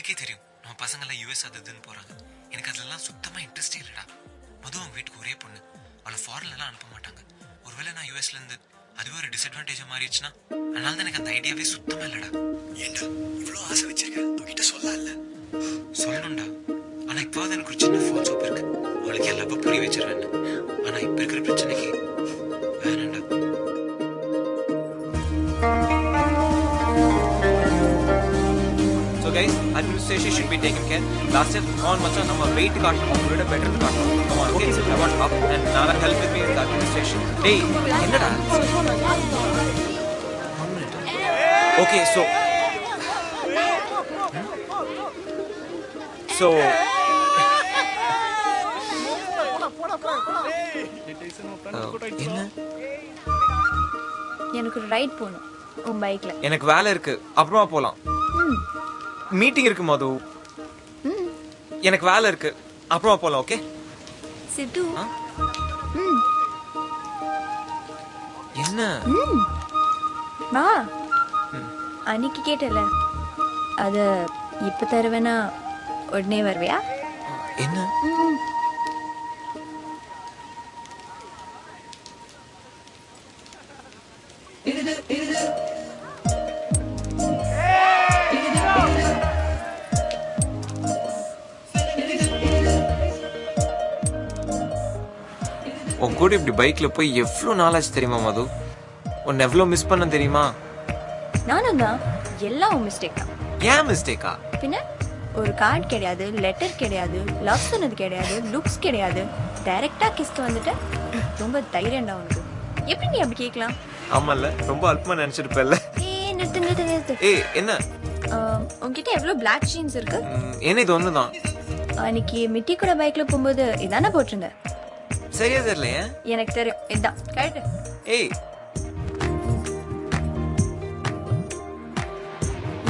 உங்களுக்கே தெரியும் நம்ம பசங்களாம் யூஎஸ் அதுன்னு போறாங்க. எனக்கு அதெல்லாம் சுத்தமா இன்ட்ரெஸ்டே இல்லடா. மது அவங்க வீட்டுக்கு ஒரே பொண்ணு, அவளை ஃபாரின்லாம் அனுப்ப மாட்டாங்க. ஒருவேளை நான் யூஎஸ்ல இருந்து அதுவே ஒரு டிஸ்அட்வான்டேஜா மாறிடுச்சுன்னா, அதனால தான் எனக்கு அந்த ஐடியாவே சுத்தமா இல்லடா. ஏண்டா இவ்வளவு ஆசை வச்சிருக்க, உங்ககிட்ட சொல்ல இல்ல? சொல்லணும்டா, ஆனா இப்போது எனக்கு ஒரு சின்ன ஃபால்ஸ் ஹோப் இருக்கு. அவளுக்கு எல்லாப்ப புரிய வச்சிருவேன்னு. ஆனா இப்ப இருக்கிற பிரச்சனைக்கு வேணாண்டா. So guys, administration should be taken care. Last year on macha nama weight kaattom avroda better kaattom. Come on, okay, I want up and Nara help with me in the administration. Hey, என்னடா? 1 minute. Okay, so என்ன? எனக்கு ஒரு right போகணும் உன் பைக்ல. எனக்கு வேலை இருக்கு, அப்புறமா போலாம். மீட்டிங் இருக்கு மது. எனக்கு வேலை இருக்கு, அப்புறமா போலாம். ஓகே சித்து. என்ன? வா. அன்னைக்கு கேட்டல, அத இப்ப தருவேனா உடனே வருவியா? என்ன? உன் கூட இப்படி பைக்ல போய் எவ்வளவு நாளாச்சு தெரியுமா மது? உன்னை எவ்வளவு மிஸ் பண்ண தெரியுமா? நானும் தான். எல்லாம் உன் மிஸ்டேக் தான். ஏன் மிஸ்டேக்கா? பின்ன ஒரு கார்டு கிடையாது, லெட்டர் கிடையாது, லவ் சொன்னது கிடையாது, லுக்ஸ் கிடையாது, டைரக்டா கிஸ்க்கு வந்துட்டு ரொம்ப தைரியம்டா உனக்கு. எப்படி நீ அப்படி கேட்கலாம்? ஆமால, ரொம்ப அல்பமா நினைச்சிருப்பல்ல. ஏய் நிறுத்து நிறுத்து நிறுத்து. ஏய் என்ன? உன்கிட்ட எவ்வளவு பிளாக் ஜீன்ஸ் இருக்கு? என்ன இது ஒண்ணுதான். அன்னைக்கு மிட்டி கூட பைக்ல போகும்போது இதானே போட்டிருந்த. சரியா தெரியலையே. எனக்கு தெரியும், இதான் கரெக்ட். ஏய்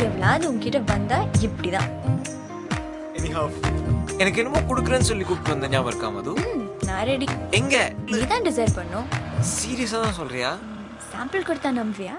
எவ்வளவு உன்கிட்ட வந்தா இப்படிதான். எனக்கு என்னமோ குடுக்குறேன்னு சொல்லி கூப்பிட்டு வந்த ஞாபகம் இருக்கா மது? நான் ரெடி. எங்க? நீதான் டிசைட் பண்ணும். சீரியஸா தான் சொல்றியா? சாம்பிள் கொடுத்தா நம்புவியா?